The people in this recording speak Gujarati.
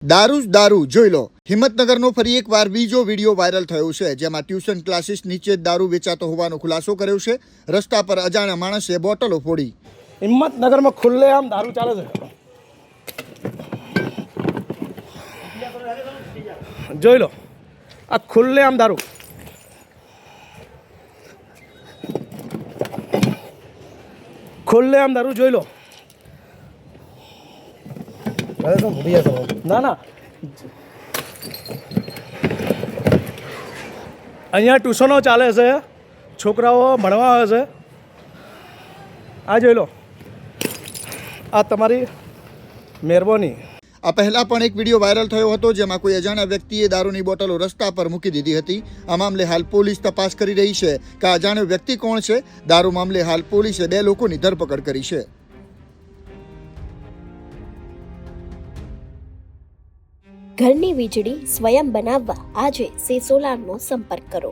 દારૂ જ દારૂ જોઈ લો. હિંમતનગરનો ફરી એકવાર બીજો વિડીયો વાયરલ થયો છે, જેમાં ટ્યુશન ક્લાસીસ નીચે દારૂ વેચાતો હોવાનો ખુલાસો કર્યો છે. રસ્તા પર અજાણ્યા માણસે બોટલો ફોડી. હિંમતનગરમાં ખુલ્લેઆમ દારૂ ચાલે છે. જોઈ લો, આ ખુલ્લેઆમ દારૂ. ખુલ્લેઆમ દારૂ જોઈ લો. ના ના, અહીંયા ટ્યુશનો ચાલે છે, છોકરાઓ ભણવા આવે છે. આ જોઈ લો, આ તમારી મહેરબાની. આ પહેલા પણ એક વિડીયો વાયરલ થયો હતો, જેમાં કોઈ અજાણ્યા વ્યક્તિએ દારૂની બોટલો રસ્તા પર મૂકી દીધી હતી. આ મામલે હાલ પોલીસ તપાસ કરી રહી છે કે અજાણ્યો વ્યક્તિ કોણ છે. દારૂ મામલે હાલ પોલીસે 2 લોકોની ધરપકડ કરી છે. ઘરની વીજળી સ્વયં બનાવવા આજે સેસોલારનો સંપર્ક કરો.